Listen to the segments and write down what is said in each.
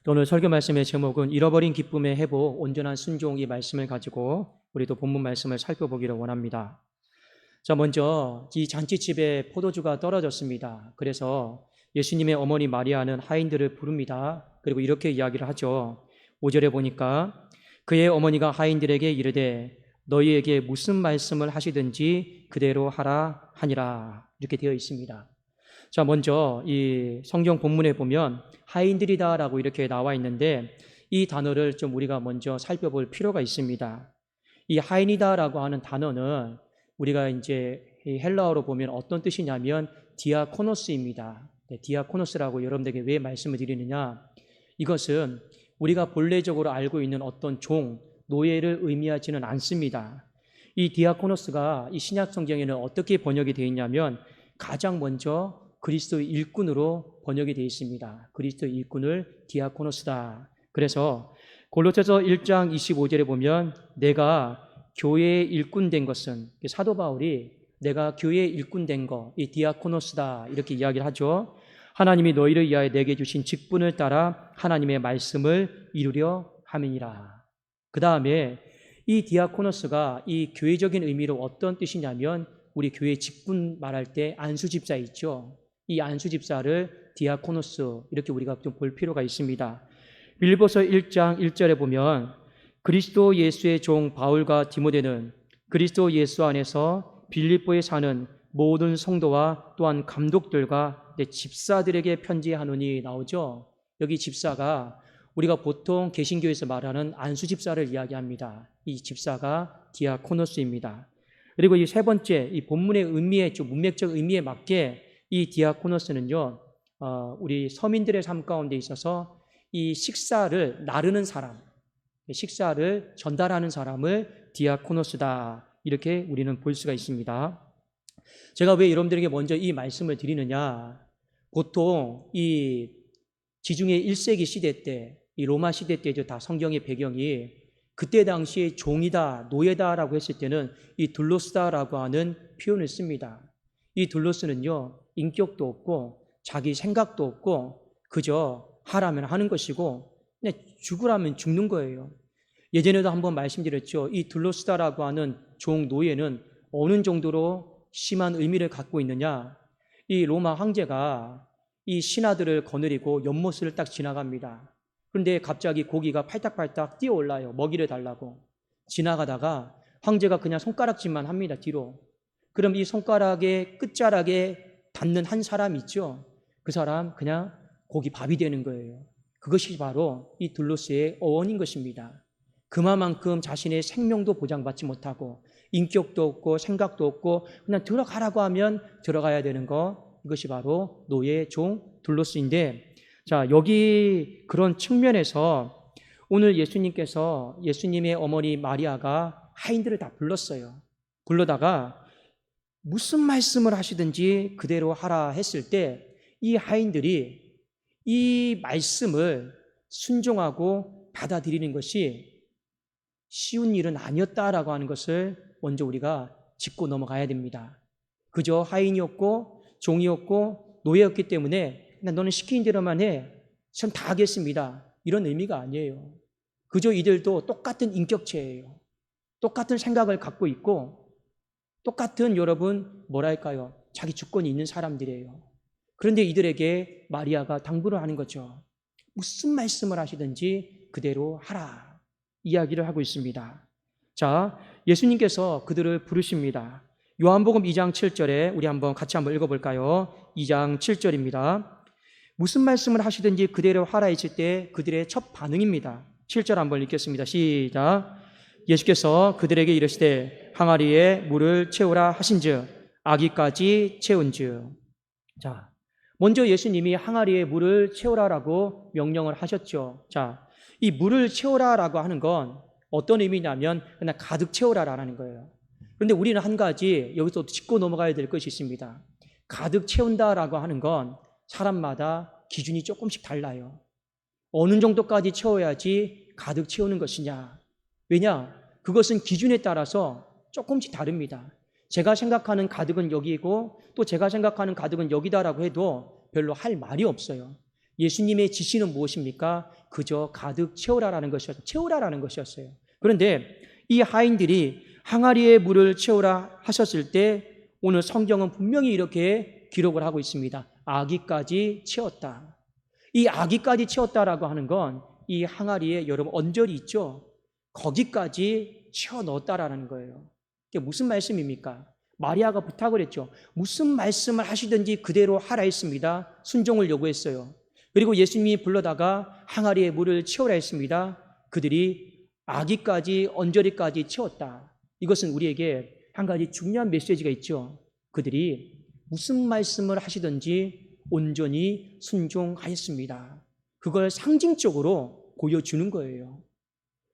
오늘 설교 말씀의 제목은 잃어버린 기쁨의 회복, 온전한 순종, 이 말씀을 가지고 우리도 본문 말씀을 살펴보기를 원합니다. 자, 먼저 이 잔치집에 포도주가 떨어졌습니다. 그래서 예수님의 어머니 마리아는 하인들을 부릅니다. 그리고 이렇게 이야기를 하죠. 5절에 보니까 그의 어머니가 하인들에게 이르되 너희에게 무슨 말씀을 하시든지 그대로 하라 하니라, 이렇게 되어 있습니다. 자, 먼저 이 성경 본문에 보면 하인들이다라고 이렇게 나와 있는데 이 단어를 좀 우리가 먼저 살펴볼 필요가 있습니다. 이 하인이다라고 하는 단어는 우리가 이제 이 헬라어로 보면 어떤 뜻이냐면 디아코노스입니다. 네, 디아코노스라고 여러분들에게 왜 말씀을 드리느냐? 이것은 우리가 본래적으로 알고 있는 어떤 종, 노예를 의미하지는 않습니다. 이 디아코노스가 이 신약 성경에는 어떻게 번역이 되어 있냐면 가장 먼저 그리스도의 일꾼으로 번역이 되어 있습니다. 그리스도의 일꾼을 디아코노스다. 그래서 골로새서 1장 25절에 보면 내가 교회의 일꾼 된 것은, 사도 바울이 내가 교회의 일꾼 된 거, 이 디아코노스다, 이렇게 이야기를 하죠. 하나님이 너희를 위하여 내게 주신 직분을 따라 하나님의 말씀을 이루려 함이니라. 그 다음에 이 디아코노스가 이 교회적인 의미로 어떤 뜻이냐면 우리 교회 직분 말할 때 안수집사 있죠. 이 안수집사를 디아코노스, 이렇게 우리가 좀 볼 필요가 있습니다. 빌립보서 1장 1절에 보면 그리스도 예수의 종 바울과 디모데는 그리스도 예수 안에서 빌립보에 사는 모든 성도와 또한 감독들과 내 집사들에게 편지하노니, 나오죠. 여기 집사가 우리가 보통 개신교에서 말하는 안수집사를 이야기합니다. 이 집사가 디아코노스입니다. 그리고 이 세 번째, 이 본문의 의미에 좀 문맥적 의미에 맞게 이 디아코노스는요, 우리 서민들의 삶 가운데 있어서 이 식사를 나르는 사람, 식사를 전달하는 사람을 디아코노스다, 이렇게 우리는 볼 수가 있습니다. 제가 왜 여러분들에게 먼저 이 말씀을 드리느냐? 보통 이 지중해 1세기 시대 때, 이 로마 시대 때죠. 다 성경의 배경이 그때 당시에 종이다, 노예다라고 했을 때는 이 둘로스다라고 하는 표현을 씁니다. 이 둘로스는요, 인격도 없고 자기 생각도 없고 그저 하라면 하는 것이고 그냥 죽으라면 죽는 거예요. 예전에도 한번 말씀드렸죠. 이 둘로스다라고 하는 종 노예는 어느 정도로 심한 의미를 갖고 있느냐? 이 로마 황제가 이 신하들을 거느리고 연못을 딱 지나갑니다. 그런데 갑자기 고기가 팔딱팔딱 뛰어올라요. 먹이를 달라고. 지나가다가 황제가 그냥 손가락질만 합니다. 뒤로. 그럼 이 손가락의 끝자락에 닿는 한 사람 있죠. 그 사람 그냥 고기 밥이 되는 거예요. 그것이 바로 이 둘로스의 어원인 것입니다. 그만큼 자신의 생명도 보장받지 못하고 인격도 없고 생각도 없고 그냥 들어가라고 하면 들어가야 되는 거, 이것이 바로 노예 종 둘로스인데, 자, 여기 그런 측면에서 오늘 예수님께서 예수님의 어머니 마리아가 하인들을 다 불렀어요. 불러다가 무슨 말씀을 하시든지 그대로 하라 했을 때 이 하인들이 이 말씀을 순종하고 받아들이는 것이 쉬운 일은 아니었다라고 하는 것을 먼저 우리가 짚고 넘어가야 됩니다. 그저 하인이었고 종이었고 노예였기 때문에 그냥 너는 시키는 대로만 해, 전 다 하겠습니다, 이런 의미가 아니에요. 그저 이들도 똑같은 인격체예요. 똑같은 생각을 갖고 있고 똑같은, 여러분 뭐랄까요, 자기 주권이 있는 사람들이에요. 그런데 이들에게 마리아가 당부를 하는 거죠. 무슨 말씀을 하시든지 그대로 하라, 이야기를 하고 있습니다. 자, 예수님께서 그들을 부르십니다. 요한복음 2장 7절에 우리 같이 한번 읽어볼까요? 2장 7절입니다. 무슨 말씀을 하시든지 그대로 하라 했을 때 그들의 첫 반응입니다. 7절 한번 읽겠습니다. 시작. 예수께서 그들에게 이르시되 항아리에 물을 채우라 하신즉 아기까지 채운즉. 자, 먼저 예수님이 항아리에 물을 채우라라고 명령을 하셨죠. 자, 이 물을 채우라라고 하는 건 어떤 의미냐면 그냥 가득 채우라라는 거예요. 그런데 우리는 한 가지 여기서 짚고 넘어가야 될 것이 있습니다. 가득 채운다라고 하는 건 사람마다 기준이 조금씩 달라요. 어느 정도까지 채워야지 가득 채우는 것이냐? 왜냐? 그것은 기준에 따라서 조금씩 다릅니다. 제가 생각하는 가득은 여기고 또 제가 생각하는 가득은 여기다라고 해도 별로 할 말이 없어요. 예수님의 지시는 무엇입니까? 그저 가득 채우라라는 것이었어요. 그런데 이 하인들이 항아리에 물을 채우라 하셨을 때 오늘 성경은 분명히 이렇게 기록을 하고 있습니다. 아기까지 채웠다. 이 아기까지 채웠다라고 하는 건 이 항아리에 여러분 언저리 있죠? 거기까지 채워 넣었다라는 거예요. 이게 무슨 말씀입니까? 마리아가 부탁을 했죠. 무슨 말씀을 하시든지 그대로 하라 했습니다. 순종을 요구했어요. 그리고 예수님이 불러다가 항아리에 물을 채우라 했습니다. 그들이 아기까지 언저리까지 채웠다. 이것은 우리에게 한 가지 중요한 메시지가 있죠. 그들이 무슨 말씀을 하시든지 온전히 순종하였습니다. 그걸 상징적으로 보여주는 거예요.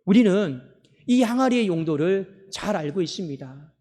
우리는 이 항아리의 용도를 잘 알고 있습니다.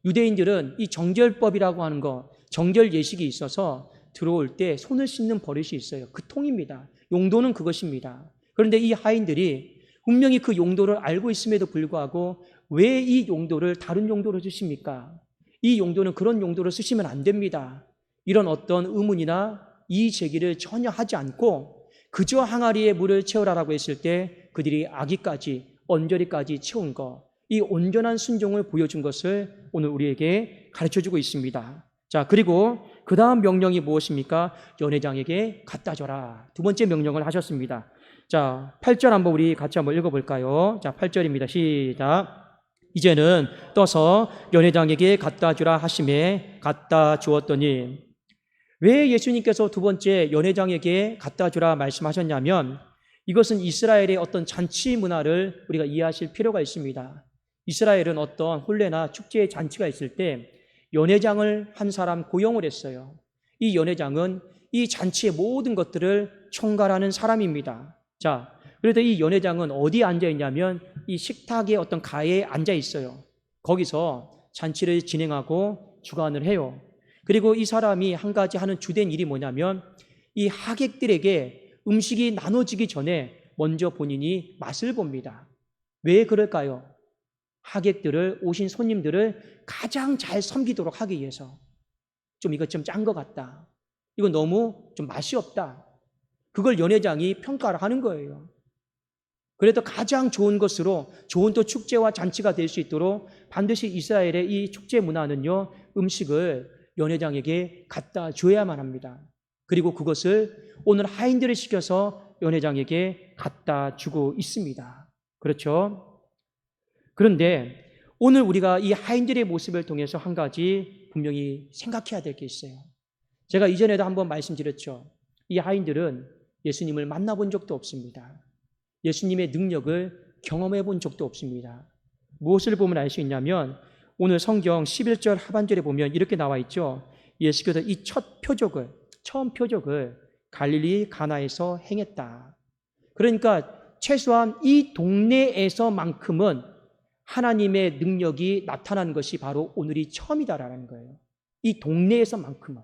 유대인들은 이 정결법이라고 하는 거, 정결 예식이 있어서 들어올 때 손을 씻는 버릇이 있어요. 그 통입니다. 용도는 그것입니다. 그런데 이 하인들이 분명히 그 용도를 알고 있음에도 불구하고 왜 이 용도를 다른 용도로 주십니까? 이 용도는 그런 용도로 쓰시면 안 됩니다. 이런 어떤 의문이나 이의 제기를 전혀 하지 않고 그저 항아리에 물을 채우라라고 했을 때 그들이 아기까지 언저리까지 채운 것, 이 온전한 순종을 보여준 것을 오늘 우리에게 가르쳐주고 있습니다. 자, 그리고 그 다음 명령이 무엇입니까? 연회장에게 갖다 줘라. 두 번째 명령을 하셨습니다. 자, 8절 한번 우리 같이 한번 읽어볼까요? 자, 8절입니다. 시작. 이제는 떠서 연회장에게 갖다 주라 하심에 갖다 주었더니. 왜 예수님께서 두 번째 연회장에게 갖다 주라 말씀하셨냐면 이것은 이스라엘의 어떤 잔치 문화를 우리가 이해하실 필요가 있습니다. 이스라엘은 어떤 혼례나 축제의 잔치가 있을 때 연회장을 한 사람 고용을 했어요. 이 연회장은 이 잔치의 모든 것들을 총괄하는 사람입니다. 자, 그래도 이 연회장은 어디에 앉아 있냐면 이 식탁의 어떤 가해에 앉아 있어요. 거기서 잔치를 진행하고 주관을 해요. 그리고 이 사람이 한 가지 하는 주된 일이 뭐냐면 이 하객들에게 음식이 나눠지기 전에 먼저 본인이 맛을 봅니다. 왜 그럴까요? 하객들을, 오신 손님들을 가장 잘 섬기도록 하기 위해서. 좀 이것 좀 짠 것 같다. 이거 너무 좀 맛이 없다. 그걸 연회장이 평가를 하는 거예요. 그래도 가장 좋은 것으로 좋은 또 축제와 잔치가 될 수 있도록 반드시 이스라엘의 이 축제 문화는요, 음식을 연회장에게 갖다 줘야만 합니다. 그리고 그것을 오늘 하인들을 시켜서 연회장에게 갖다 주고 있습니다. 그렇죠? 그런데 오늘 우리가 이 하인들의 모습을 통해서 한 가지 분명히 생각해야 될 게 있어요. 제가 이전에도 한번 말씀드렸죠. 이 하인들은 예수님을 만나본 적도 없습니다. 예수님의 능력을 경험해 본 적도 없습니다. 무엇을 보면 알 수 있냐면 오늘 성경 11절 하반절에 보면 이렇게 나와 있죠. 예수께서 이 처음 표적을 갈릴리 가나에서 행했다. 그러니까 최소한 이 동네에서만큼은 하나님의 능력이 나타난 것이 바로 오늘이 처음이다라는 거예요. 이 동네에서만큼은.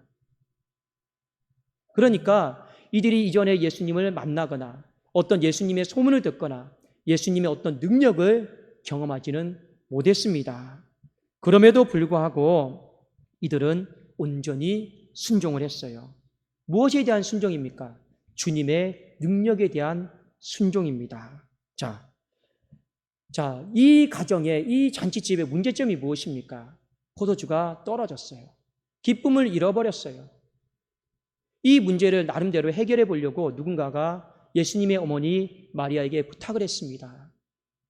그러니까 이들이 이전에 예수님을 만나거나 어떤 예수님의 소문을 듣거나 예수님의 어떤 능력을 경험하지는 못했습니다. 그럼에도 불구하고 이들은 온전히 순종을 했어요. 무엇에 대한 순종입니까? 주님의 능력에 대한 순종입니다. 자, 이 가정의 이 잔치집의 문제점이 무엇입니까? 포도주가 떨어졌어요. 기쁨을 잃어버렸어요. 이 문제를 나름대로 해결해 보려고 누군가가 예수님의 어머니 마리아에게 부탁을 했습니다.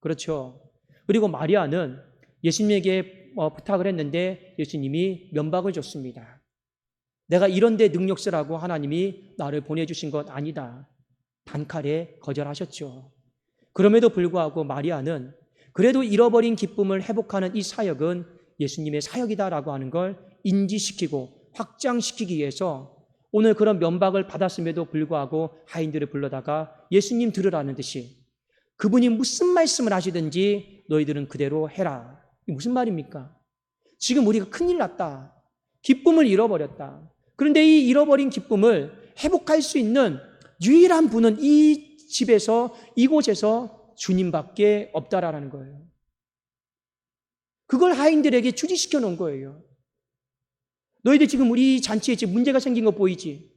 그렇죠. 그리고 마리아는 예수님에게 부탁을 했는데 예수님이 면박을 줬습니다. 내가 이런 데 능력 쓰라고 하나님이 나를 보내주신 것 아니다. 단칼에 거절하셨죠. 그럼에도 불구하고 마리아는 그래도 잃어버린 기쁨을 회복하는 이 사역은 예수님의 사역이다라고 하는 걸 인지시키고 확장시키기 위해서 오늘 그런 면박을 받았음에도 불구하고 하인들을 불러다가 예수님 들으라는 듯이 그분이 무슨 말씀을 하시든지 너희들은 그대로 해라. 이게 무슨 말입니까? 지금 우리가 큰일 났다. 기쁨을 잃어버렸다. 그런데 이 잃어버린 기쁨을 회복할 수 있는 유일한 분은 이 집에서, 이곳에서 주님밖에 없다라는 거예요. 그걸 하인들에게 주지시켜 놓은 거예요. 너희들 지금 우리 잔치에 지금 문제가 생긴 거 보이지?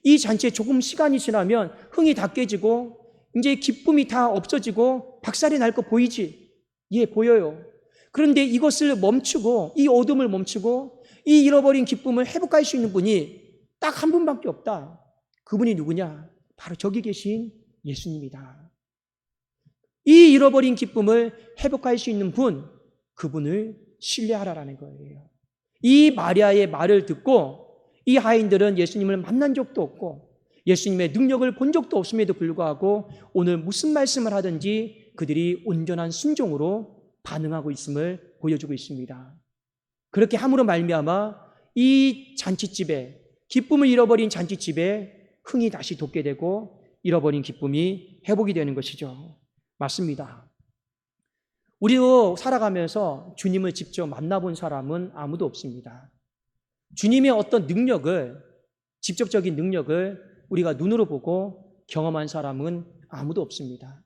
이 잔치에 조금 시간이 지나면 흥이 다 깨지고 이제 기쁨이 다 없어지고 박살이 날 거 보이지? 예, 보여요. 그런데 이것을 멈추고, 이 어둠을 멈추고 이 잃어버린 기쁨을 회복할 수 있는 분이 딱 한 분밖에 없다. 그분이 누구냐? 바로 저기 계신 예수님이다. 이 잃어버린 기쁨을 회복할 수 있는 분, 그분을 신뢰하라라는 거예요. 이 마리아의 말을 듣고 이 하인들은 예수님을 만난 적도 없고 예수님의 능력을 본 적도 없음에도 불구하고 오늘 무슨 말씀을 하든지 그들이 온전한 순종으로 반응하고 있음을 보여주고 있습니다. 그렇게 함으로 말미암아 이 잔치집에, 기쁨을 잃어버린 잔치집에 흥이 다시 돋게 되고 잃어버린 기쁨이 회복이 되는 것이죠. 맞습니다. 우리도 살아가면서 주님을 직접 만나본 사람은 아무도 없습니다. 주님의 어떤 능력을, 직접적인 능력을 우리가 눈으로 보고 경험한 사람은 아무도 없습니다.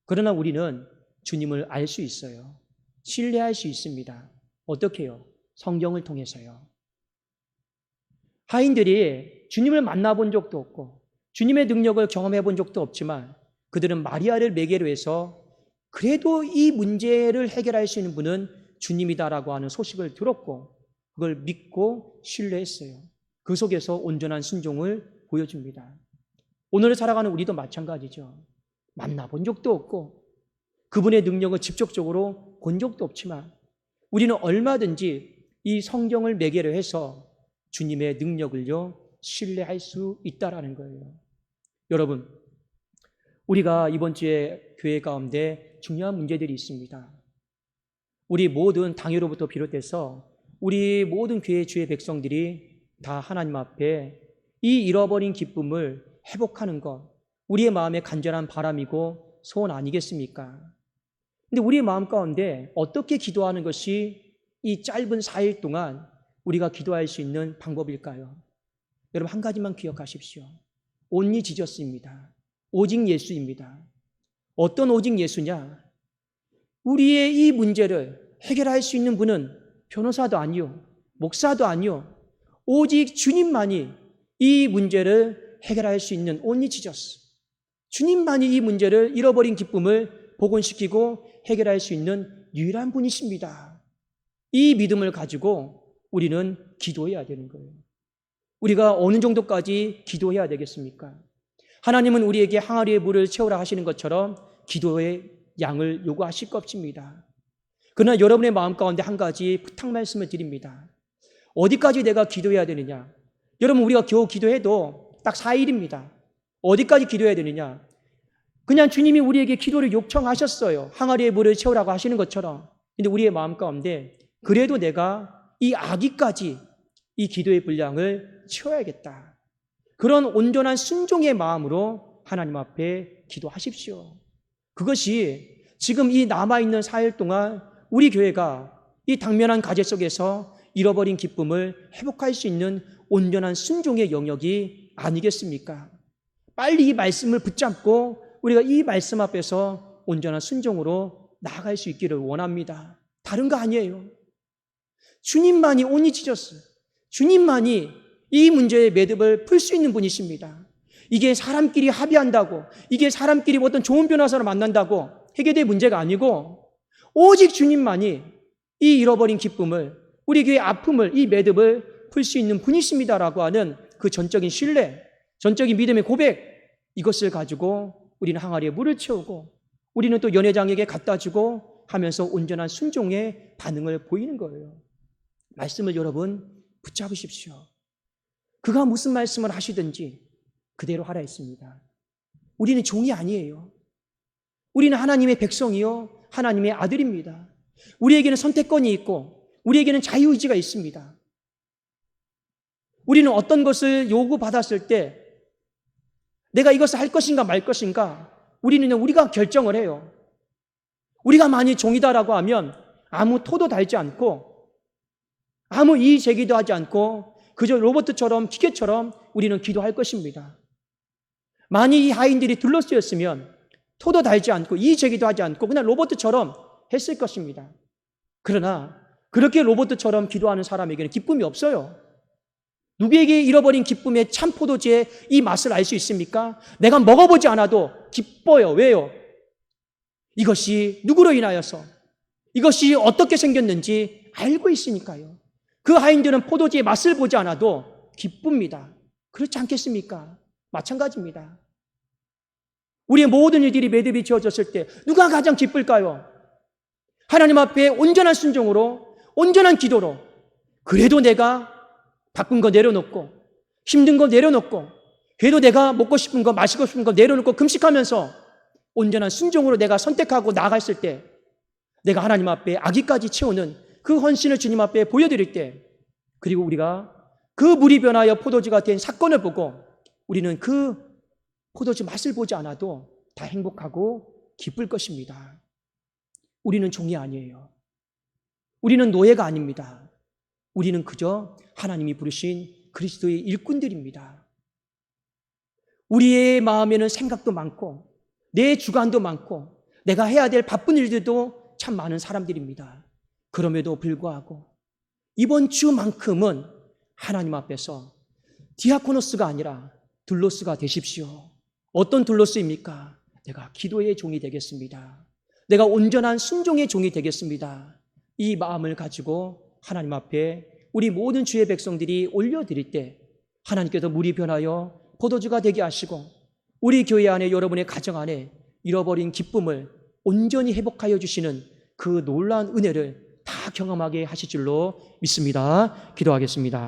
그러나 우리는 주님을 알 수 있어요. 신뢰할 수 있습니다. 어떻게요? 성경을 통해서요. 하인들이 주님을 만나본 적도 없고 주님의 능력을 경험해 본 적도 없지만 그들은 마리아를 매개로 해서 그래도 이 문제를 해결할 수 있는 분은 주님이다라고 하는 소식을 들었고 그걸 믿고 신뢰했어요. 그 속에서 온전한 순종을 보여줍니다. 오늘을 살아가는 우리도 마찬가지죠. 만나본 적도 없고 그분의 능력을 직접적으로 본 적도 없지만 우리는 얼마든지 이 성경을 매개로 해서 주님의 능력을요 신뢰할 수 있다라는 거예요. 여러분, 우리가 이번 주에 교회 가운데 중요한 문제들이 있습니다. 우리 모든 당회로부터 비롯해서 우리 모든 교회 주의 백성들이 다 하나님 앞에 이 잃어버린 기쁨을 회복하는 것, 우리의 마음의 간절한 바람이고 소원 아니겠습니까? 근데 우리의 마음 가운데 어떻게 기도하는 것이 이 짧은 4일 동안 우리가 기도할 수 있는 방법일까요? 여러분, 한 가지만 기억하십시오. 온리 지저스입니다. 오직 예수입니다. 어떤 오직 예수냐? 우리의 이 문제를 해결할 수 있는 분은 변호사도 아니요, 목사도 아니요, 오직 주님만이 이 문제를 해결할 수 있는 온리 지저스. 주님만이 이 문제를, 잃어버린 기쁨을 복원시키고 해결할 수 있는 유일한 분이십니다. 이 믿음을 가지고 우리는 기도해야 되는 거예요. 우리가 어느 정도까지 기도해야 되겠습니까? 하나님은 우리에게 항아리의 물을 채우라 하시는 것처럼 기도의 양을 요구하실 것입니다. 그러나 여러분의 마음 가운데 한 가지 부탁 말씀을 드립니다. 어디까지 내가 기도해야 되느냐? 여러분, 우리가 겨우 기도해도 딱 4일입니다. 어디까지 기도해야 되느냐? 그냥 주님이 우리에게 기도를 요청하셨어요. 항아리의 물을 채우라고 하시는 것처럼. 근데 우리의 마음 가운데 그래도 내가 이 아기까지 이 기도의 분량을 채워야겠다. 그런 온전한 순종의 마음으로 하나님 앞에 기도하십시오. 그것이 지금 이 남아있는 4일 동안 우리 교회가 이 당면한 가제 속에서 잃어버린 기쁨을 회복할 수 있는 온전한 순종의 영역이 아니겠습니까? 빨리 이 말씀을 붙잡고 우리가 이 말씀 앞에서 온전한 순종으로 나아갈 수 있기를 원합니다. 다른 거 아니에요. 주님만이 온리 지저스, 주님만이 이 문제의 매듭을 풀 수 있는 분이십니다. 이게 사람끼리 합의한다고, 이게 사람끼리 어떤 좋은 변호사를 만난다고 해결될 문제가 아니고 오직 주님만이 이 잃어버린 기쁨을, 우리 교회의 아픔을, 이 매듭을 풀 수 있는 분이십니다라고 하는 그 전적인 신뢰, 전적인 믿음의 고백, 이것을 가지고 우리는 항아리에 물을 채우고 우리는 또 연회장에게 갖다 주고 하면서 온전한 순종의 반응을 보이는 거예요. 말씀을 여러분 붙잡으십시오. 그가 무슨 말씀을 하시든지 그대로 하라 했습니다. 우리는 종이 아니에요. 우리는 하나님의 백성이요, 하나님의 아들입니다. 우리에게는 선택권이 있고 우리에게는 자유의지가 있습니다. 우리는 어떤 것을 요구받았을 때 내가 이것을 할 것인가 말 것인가 우리가 결정을 해요. 우리가 만일 종이다라고 하면 아무 토도 달지 않고 아무 이의 제기도 하지 않고 그저 로봇처럼, 기계처럼 우리는 기도할 것입니다. 만일 이 하인들이 둘러쓰였으면 토도 달지 않고 이의 제기도 하지 않고 그냥 로봇처럼 했을 것입니다. 그러나 그렇게 로봇처럼 기도하는 사람에게는 기쁨이 없어요. 누구에게 잃어버린 기쁨의 참 포도주의 이 맛을 알 수 있습니까? 내가 먹어보지 않아도 기뻐요. 왜요? 이것이 누구로 인하여서, 이것이 어떻게 생겼는지 알고 있으니까요. 그 하인들은 포도주의 맛을 보지 않아도 기쁩니다. 그렇지 않겠습니까? 마찬가지입니다. 우리의 모든 일들이 매듭이 지어졌을 때 누가 가장 기쁠까요? 하나님 앞에 온전한 순종으로, 온전한 기도로, 그래도 내가 바쁜 거 내려놓고, 힘든 거 내려놓고, 그래도 내가 먹고 싶은 거, 마시고 싶은 거 내려놓고 금식하면서 온전한 순종으로 내가 선택하고 나아갔을 때, 내가 하나님 앞에 아기까지 채우는 그 헌신을 주님 앞에 보여드릴 때, 그리고 우리가 그 물이 변하여 포도주가 된 사건을 보고 우리는 그 포도주 맛을 보지 않아도 다 행복하고 기쁠 것입니다. 우리는 종이 아니에요. 우리는 노예가 아닙니다. 우리는 그저 하나님이 부르신 그리스도의 일꾼들입니다. 우리의 마음에는 생각도 많고 내 주관도 많고 내가 해야 될 바쁜 일들도 참 많은 사람들입니다. 그럼에도 불구하고 이번 주만큼은 하나님 앞에서 디아코노스가 아니라 둘로스가 되십시오. 어떤 둘로스입니까? 내가 기도의 종이 되겠습니다. 내가 온전한 순종의 종이 되겠습니다. 이 마음을 가지고 하나님 앞에 우리 모든 주의 백성들이 올려드릴 때 하나님께서 물이 변하여 포도주가 되게 하시고 우리 교회 안에, 여러분의 가정 안에 잃어버린 기쁨을 온전히 회복하여 주시는 그 놀라운 은혜를 다 경험하게 하실 줄로 믿습니다. 기도하겠습니다.